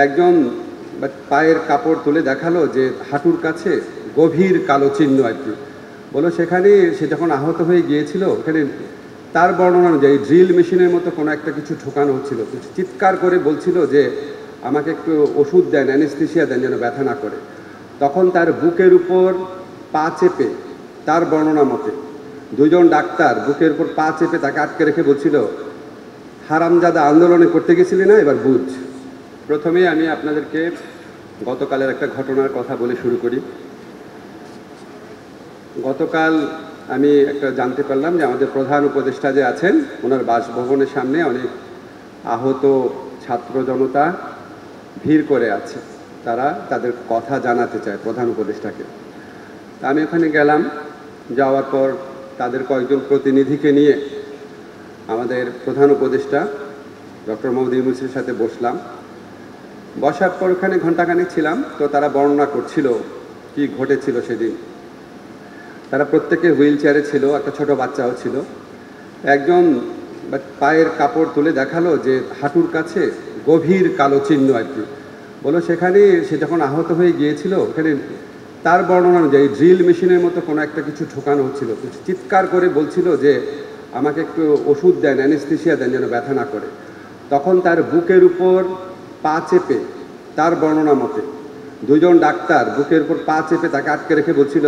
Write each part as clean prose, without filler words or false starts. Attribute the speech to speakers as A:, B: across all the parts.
A: একজন পায়ের কাপড় তুলে দেখালো যে হাঁটুর কাছে গভীর কালো চিহ্ন আর কি। বলো সেখানে সে যখন আহত হয়ে গিয়েছিল ওখানে তার বর্ণনা অনুযায়ী ড্রিল মেশিনের মতো কোনো একটা কিছু ঢোকানো হচ্ছিল। চিৎকার করে বলছিল যে আমাকে একটু ওষুধ দেন, অ্যানেস্থেসিয়া দেন যেন ব্যথা না করে। তখন তার বুকের উপর পা চেপে, তার বর্ণনা মতে দুজন ডাক্তার বুকের উপর পা চেপে তাকে আটকে রেখে বলছিল, হারামজাদা আন্দোলনে করতে গেছিলি না, এবার বুঝ। প্রথমেই আমি আপনাদেরকে গতকালের একটা ঘটনার কথা বলে শুরু করি। গতকাল আমি একটা জানতে পারলাম যে আমাদের প্রধান উপদেষ্টা যে আছেন ওনার বাসভবনের সামনে অনেক আহত ছাত্র জনতা ভিড় করে আছে, তারা তাদের কথা জানাতে চায় প্রধান উপদেষ্টাকে। আমি ওখানে গেলাম, যাওয়ার পর তাদের কয়েকজন প্রতিনিধিকে নিয়ে আমাদের প্রধান উপদেষ্টা ডক্টর মোহাম্মদ ইউনূসের সাথে বসলাম। বসার পর ওখানে ঘণ্টাখানেক ছিলাম, তো তারা বর্ণনা করছিল কি ঘটেছিল সেদিন। তারা প্রত্যেকে হুইল চেয়ারে ছিল, একটা ছোট বাচ্চাও ছিল। একজন পায়ের কাপড় তুলে দেখালো যে হাঁটুর কাছে গভীর কালো চিহ্ন আর কি। বলো সেখানে সে যখন আহত হয়ে গিয়েছিল ওখানে তার বর্ণনা অনুযায়ী ড্রিল মেশিনের মতো কোনো একটা কিছু ঢোকানো হচ্ছিল। চিৎকার করে বলছিল যে আমাকে একটু ওষুধ দেন, অ্যানেস্থেসিয়া দেন যেন ব্যথা না করে। তখন তার বুকের উপর পা চেপে, তার বর্ণনা মতে দুজন ডাক্তার বুকের উপর পা চেপে তাকে আটকে রেখে বলছিল,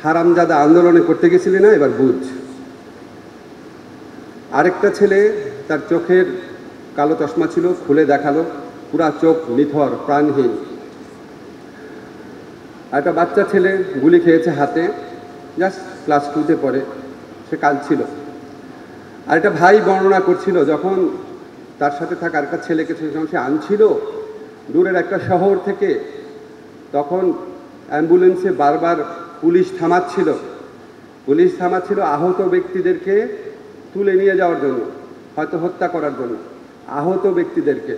A: হারামজাদা আন্দোলনে করতে গেছিলি না, এবার বুঝ। আরেকটা ছেলে, তার চোখের কালো চশমা ছিল, খুলে দেখালো, পুরা চোখ নিথর, প্রাণহীন। একটা বাচ্চা ছেলে গুলি খেয়েছে হাতে, জাস্ট ক্লাস 2-তে পড়ে, সে কাঁদছিল। আর একটা ভাই বর্ণনা করছিল যখন তার সাথে থাকা আরেকটা ছেলেকে যখন সে আনছিল দূরের একটা শহর থেকে, তখন অ্যাম্বুলেন্সে বারবার পুলিশ থামাচ্ছিল আহত ব্যক্তিদেরকে তুলে নিয়ে যাওয়ার জন্য, হয়তো হত্যা করার জন্য আহত ব্যক্তিদেরকে।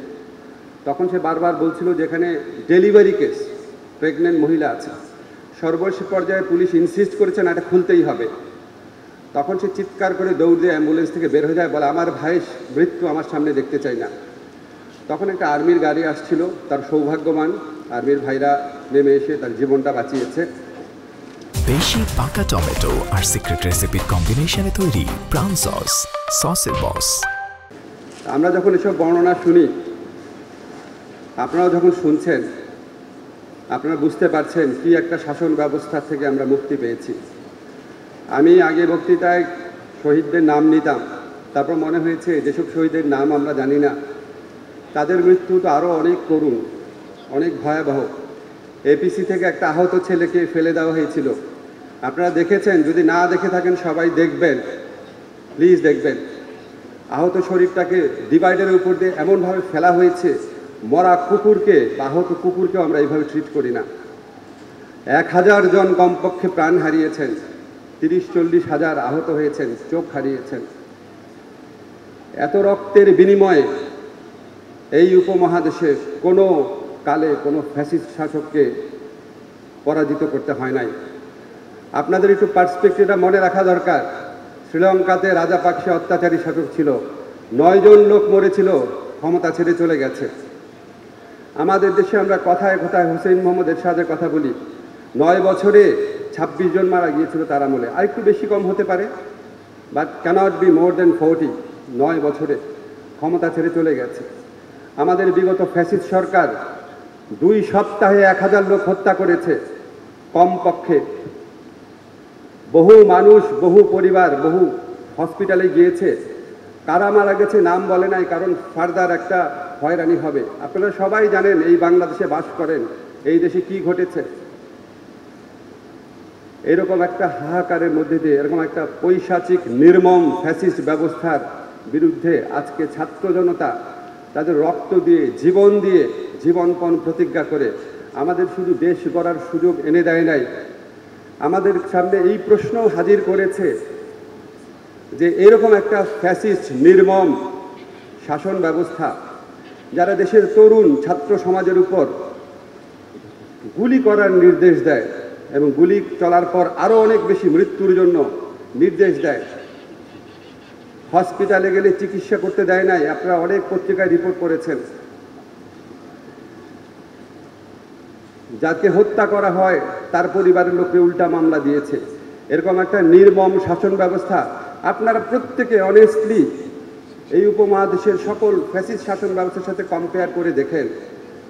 A: তখন সে বারবার বলছিল যেখানে ডেলিভারি কেস, প্রেগনেন্ট মহিলা আছে। সর্বশেষ পর্যায়ে পুলিশ ইনসিস্ট করেছে না, এটা খুলতেই হবে। তখন সে চিৎকার করে দৌড় দিয়ে অ্যাম্বুলেন্স থেকে বের হয়ে যায়, বলে আমার ভাইয়ের মৃত্যু আমার সামনে দেখতে চাই না। তখন একটা আর্মির গাড়ি আসছিল, তার সৌভাগ্যবান আর্মির ভাইরা নেমে এসে তার জীবনটা বাঁচিয়েছে।
B: বেশি পাকা টমেটো আর সিক্রেট রেসিপির কম্বিনেশনে তৈরি প্রাণ সসের বস।
A: আমরা যখন এসব বর্ণনা শুনি, আপনারাও যখন শুনছেন, আপনারা বুঝতে পারছেন কি একটা শাসন ব্যবস্থা থেকে আমরা মুক্তি পেয়েছি। আমি আগে বক্তৃতায় শহীদদের নাম নিতাম, তারপর মনে হয়েছে যেসব শহীদের নাম আমরা জানি না তাদের মৃত্যু তো আরও অনেক করুণ, অনেক ভয়াবহ। এপিসি থেকে একটা আহত ছেলেকে ফেলে দেওয়া হয়েছিল, আপনারা দেখেছেন, যদি না দেখে থাকেন সবাই দেখবেন, প্লিজ দেখবেন। আহত শরীরটাকে ডিভাইডারের উপর দিয়ে এমনভাবে ফেলা হয়েছে, মরা কুকুরকে বা আহত কুকুরকেও আমরা এইভাবে ট্রিট করি না। 1000 জন কমপক্ষে প্রাণ হারিয়েছেন, 30-40 হাজার আহত হয়েছেন, চোখ হারিয়েছেন। এত রক্তের বিনিময়ে এই উপমহাদেশে কোনো কালে কোনো ফ্যাসিস্ট শাসককে পরাজিত করতে হয় নাই। আপনাদের একটু পার্সপেক্টিভটা মনে রাখা দরকার। শ্রীলঙ্কাতে রাজাপাকসে অত্যাচারী শাসক ছিল, 9 জন লোক মরেছিল, ক্ষমতা ছেড়ে চলে গেছে। আমাদের দেশে আমরা কথায় কথায় হোসেন মোহাম্মদ এরশাদের কথা বলি, 9 বছরে 26 জন মারা গিয়েছিল তার আমলে। আরেকটু বেশি কম হতে পারে, বাট ক্যানট বি মোর দেন 40। 9 বছরে ক্ষমতা ছেড়ে চলে গেছে। আমাদের বিগত ফ্যাসিস্ট সরকার 2 সপ্তাহে 1000 লোক হত্যা করেছে কমপক্ষে। বহু মানুষ, বহু পরিবার, বহু হসপিটালে গিয়েছে। কারা মারা গেছে নাম বলে নাই, কারণ ফার্দার একটা হয়রানি হবে। আপনারা সবাই জানেন এই বাংলাদেশে বাস করেন, এই দেশে কি ঘটেছে। এরকম একটা হাহাকারের মধ্যে দিয়ে, এরকম একটা পৈশাচিক নির্মম ফ্যাসিস্ট ব্যবস্থার বিরুদ্ধে আজকে ছাত্র জনতা তাদের রক্ত দিয়ে, জীবনপণ প্রতিজ্ঞা করে আমাদের শুধু দেশ গড়ার সুযোগ এনে দেয় নাই, আমাদের সামনে এই প্রশ্নও হাজির করেছে যে এরকম একটা ফ্যাসিস্ট নির্মম শাসন ব্যবস্থা যারা দেশের তরুণ ছাত্র সমাজের উপর গুলি করার নির্দেশ দেয় এবং গুলি চলার পর আরও অনেক বেশি মৃত্যুর জন্য নির্দেশ দেয়, হসপিটালে গেলে চিকিৎসা করতে দেয় নাই। আপনারা অনেক পত্রিকায় রিপোর্ট করেছেন। যাকে হত্যা করা হয় তার পরিবারের লোককে উল্টা মামলা দিয়েছে, এরকম একটা নির্মম শাসন ব্যবস্থা আপনারা প্রত্যেকে অনেস্টলি এই উপমহাদেশের সকল ফ্যাসিস্ট শাসন ব্যবস্থার সাথে কম্পেয়ার করে দেখেন।